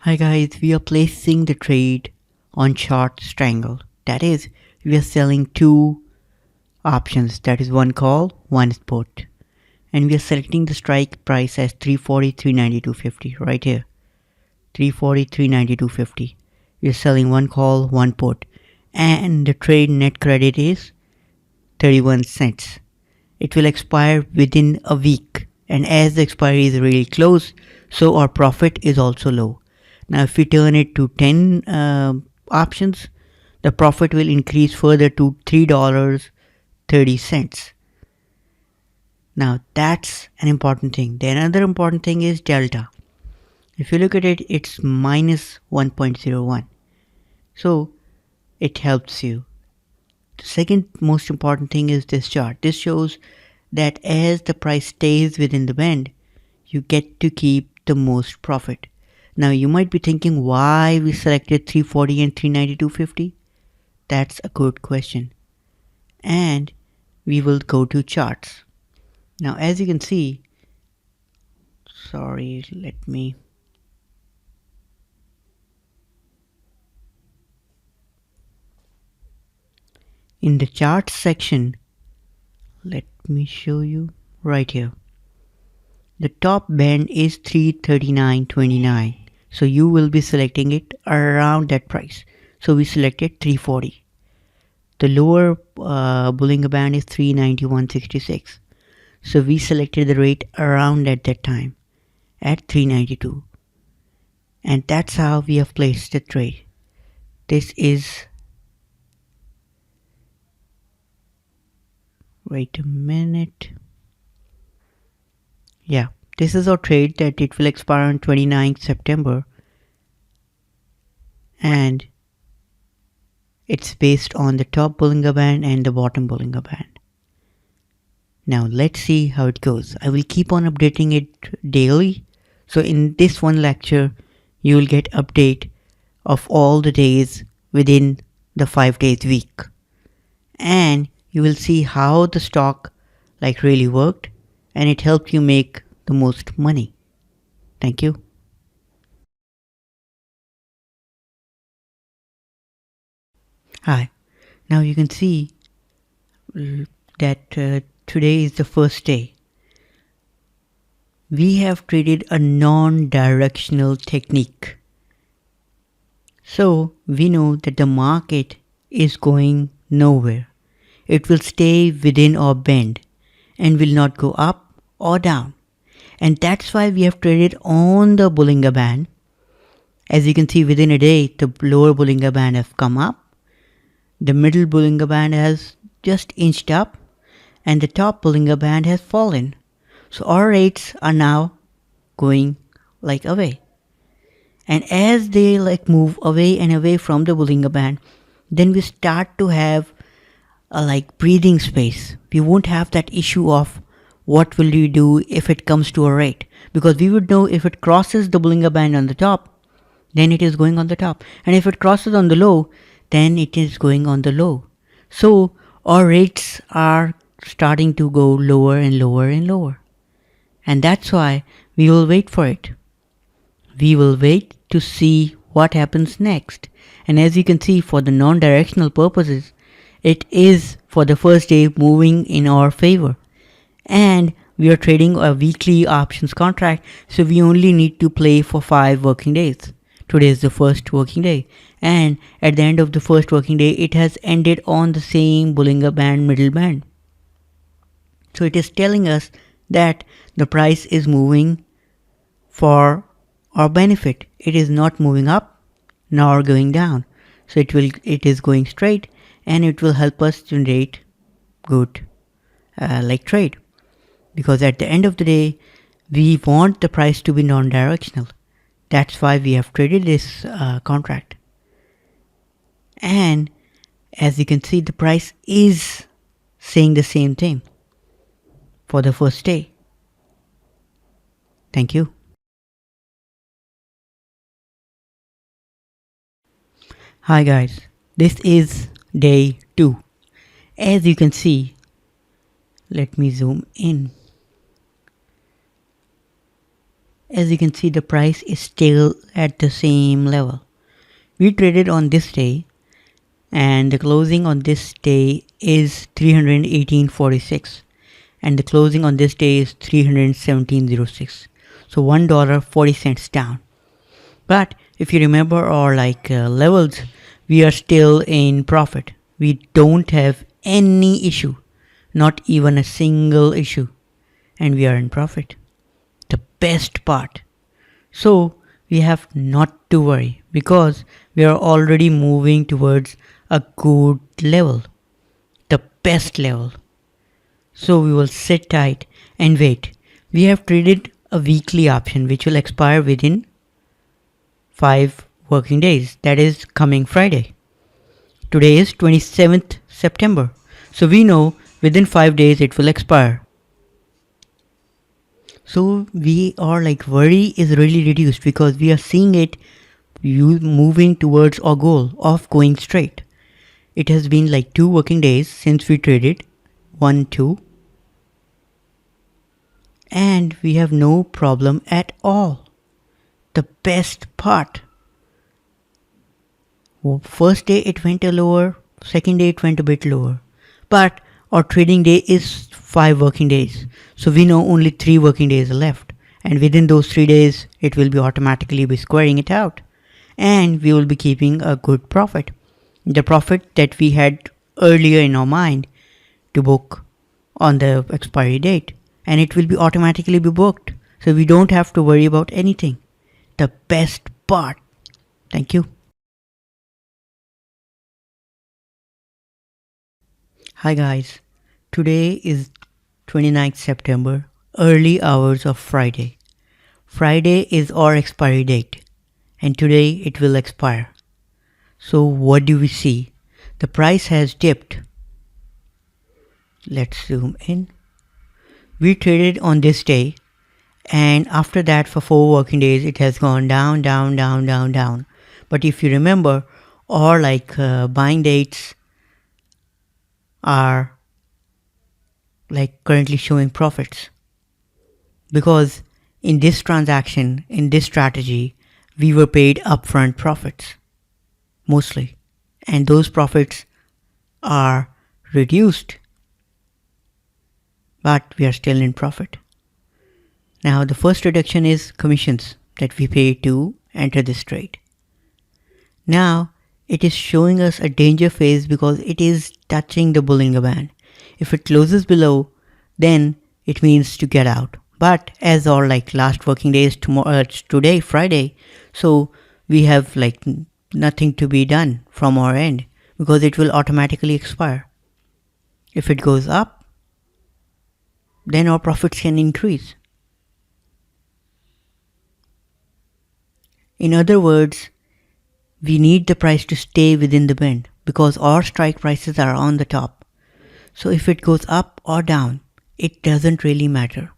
Hi guys, we are placing the trade on short strangle. That is, we are selling two options. That is one call, one put. And we are selecting the strike price as 340, 392.50 right here. 340, 392.50. We are selling one call, one put. And the trade net credit is 31 cents. It will expire within a week. And as the expiry is really close, so our profit is also low. Now if we turn it to 10 options, the profit will increase further to $3.30. Now that's an important thing. The another important thing is delta. If you look at it, it's minus 1.01. So it helps you. The second most important thing is this chart. This shows that as the price stays within the band, you get to keep the most profit. Now you might be thinking why we selected 340 and 392.50. That's a good question. And we will go to charts. Now as you can see, in the charts section, let me show you right here. The top band is 339.29. So you will be selecting it around that price. So we selected 340. The lower Bollinger Band is 391.66. So we selected the rate around at that time at 392. And that's how we have placed the trade. This is, wait a minute. Yeah, this is our trade that it will expire on 29th September. And it's based on the top Bollinger Band and the bottom Bollinger Band. Now let's see how it goes. I will keep on updating it daily. So in this one lecture, you will get update of all the days within the 5 days week. And you will see how the stock really worked, and it helped you make the most money. Thank you. Hi. Now you can see that today is the first day. We have traded a non-directional technique. So we know that the market is going nowhere. It will stay within our band and will not go up or down. And that's why we have traded on the Bollinger Band. As you can see, within a day, the lower Bollinger Band has come up. The middle Bollinger Band has just inched up, and the top Bollinger Band has fallen. So our rates are now going away. And as they move away and away from the Bollinger Band, then we start to have a breathing space. We won't have that issue of what will you do if it comes to a rate, because we would know if it crosses the Bollinger Band on the top, then it is going on the top, and if it crosses on the low, then it is going on the low. So our rates are starting to go lower and lower and lower, and that's why we will wait for it. We will wait to see what happens next. And as you can see, for the non-directional purposes, it is for the first day moving in our favor. And we are trading a weekly options contract, so we only need to play for 5 working days. Today is the first working day, and at the end of the first working day, it has ended on the same Bollinger Band middle band. So it is telling us that the price is moving for our benefit. It is not moving up nor going down. So it is going straight, and it will help us generate good trade. Because at the end of the day, we want the price to be non-directional. That's why we have traded this contract. And as you can see, the price is saying the same thing for the first day. Thank you. Hi guys, this is day 2. As you can see, let me zoom in. as you can see, the price is still at the same level. We traded on this day, and the closing on this day is 318.46, and the closing on this day is 317.06. So $1.40 down. But if you remember our levels, we are still in profit. We don't have any issue, not even a single issue, and we are in profit. The best part. So we have not to worry because we are already moving towards a good level, the best level. So we will sit tight and wait. We have traded a weekly option which will expire within 5 working days. That is coming Friday. Today is 27th September. So we know within 5 days it will expire. So we are worry is really reduced because we are seeing it moving towards our goal of going straight. It has been 2 working days since we traded. 1, 2. And we have no problem at all. The best part. First day it went a lower, second day it went a bit lower. But our trading day is 5 working days. So we know only 3 working days are left. And within those 3 days, it will be automatically be squaring it out. And we will be keeping a good profit. The profit that we had earlier in our mind to book on the expiry date. And it will be automatically be booked. So we don't have to worry about anything. The best part. Thank you. Hi guys. Today is 29th September, early hours of Friday. Friday is our expiry date. And today it will expire. So what do we see? The price has dipped. Let's zoom in. We traded on this day, and after that for 4 working days it has gone down, down, down, down, down. But if you remember, our buying dates are currently showing profits. Because in this transaction, in this strategy, we were paid upfront profits. Mostly. And those profits are reduced. But we are still in profit. Now the first reduction is commissions that we pay to enter this trade. Now it is showing us a danger phase because it is touching the Bollinger Band. If it closes below, then it means to get out. But as our last working day is today, Friday, so we have nothing to be done from our end because it will automatically expire. If it goes up, then our profits can increase. In other words, we need the price to stay within the band because our strike prices are on the top. So if it goes up or down, it doesn't really matter.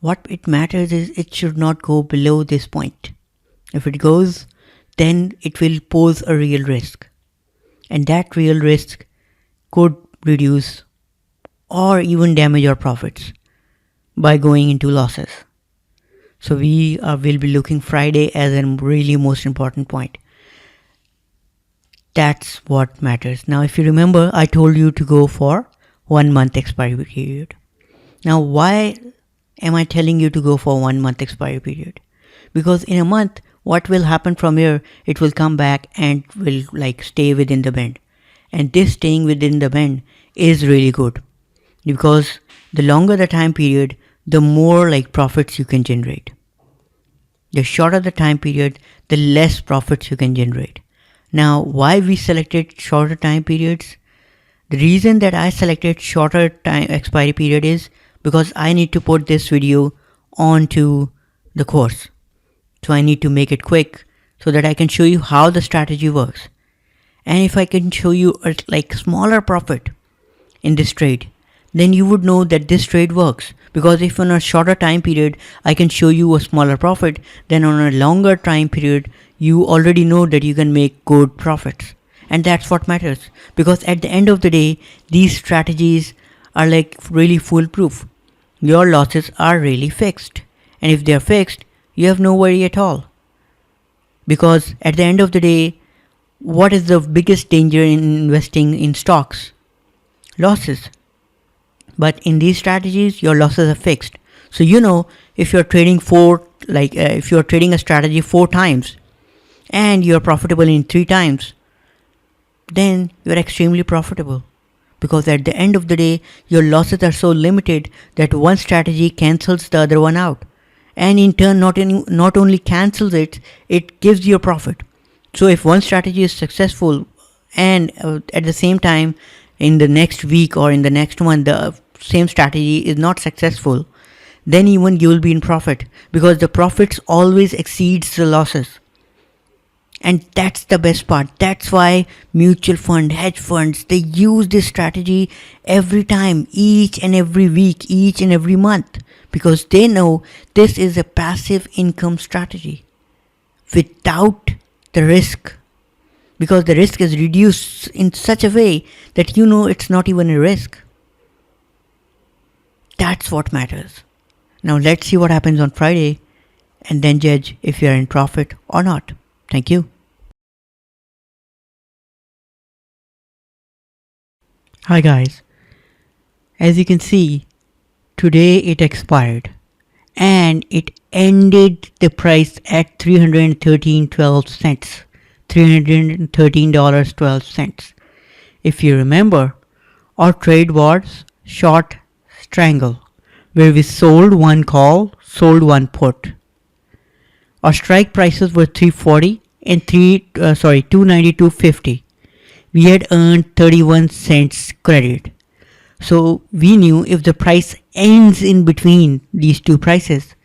What it matters is it should not go below this point. If it goes, then it will pose a real risk. And that real risk could reduce or even damage our profits by going into losses. So we will be looking Friday as a really most important point. That's what matters. Now if you remember, I told you to go for 1 month expiry period. Now why am I telling you to go for 1 month expiry period? Because in a month, what will happen from here, it will come back and will stay within the band. And this staying within the band is really good. Because the longer the time period, the more profits you can generate. The shorter the time period, the less profits you can generate. Now, why we selected shorter time periods? The reason that I selected shorter time expiry period is because I need to put this video onto the course. So I need to make it quick so that I can show you how the strategy works. And if I can show you a smaller profit in this trade, then you would know that this trade works. Because if on a shorter time period, I can show you a smaller profit, then on a longer time period, you already know that you can make good profits. And that's what matters. Because at the end of the day, these strategies are really foolproof. Your losses are really fixed. And if they're fixed, You have no worry at all. Because at the end of the day, what is the biggest danger in investing in stocks? Losses. But in these strategies, your losses are fixed. So if you're trading if you're trading a strategy 4 times and you're profitable in 3 times, then you're extremely profitable. Because at the end of the day, your losses are so limited that one strategy cancels the other one out. And in turn, not only cancels it, it gives you a profit. So if one strategy is successful and at the same time in the next week or in the next month the same strategy is not successful, then even you will be in profit, because the profits always exceeds the losses. And that's the best part. That's why mutual fund, hedge funds, they use this strategy every time, each and every week, each and every month, because they know this is a passive income strategy without the risk, because the risk is reduced in such a way that it's not even a risk. That's what matters. Now let's see what happens on Friday and then judge if you're in profit or not. Thank you. Hi guys. As you can see, today it expired and it ended the price at $313.12. $313.12. If you remember, our trade was short Strangle, where we sold one call, sold one put. Our strike prices were 340 and 292.50. We had earned 31 cents credit. So we knew if the price ends in between these two prices,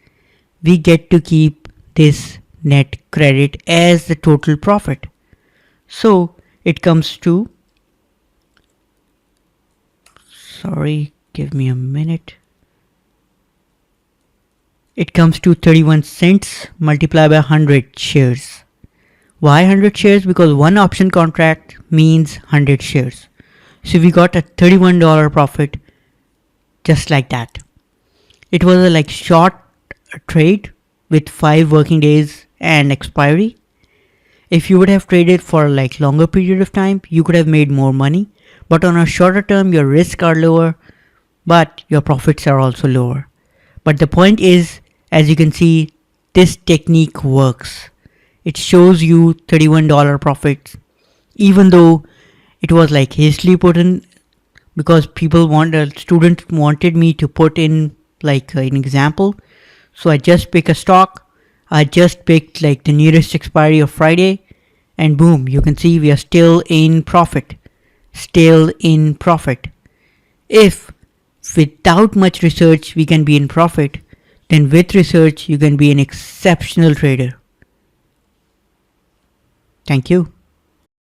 we get to keep this net credit as the total profit. So it comes to, give me a minute. It comes to 31 cents multiplied by 100 shares. Why 100 shares? Because one option contract means 100 shares. So we got a $31 profit just like that. It was a short trade with 5 working days and expiry. If you would have traded for longer period of time, you could have made more money. But on a shorter term, your risks are lower, but your profits are also lower. But the point is, as you can see, this technique works. It shows you $31 profits, even though it was hastily put in, because students wanted me to put in an example. So I just pick a stock. I just picked the nearest expiry of Friday, and boom, you can see we are still in profit. Still in profit. If without much research we can be in profit, then with research you can be an exceptional trader. Thank you.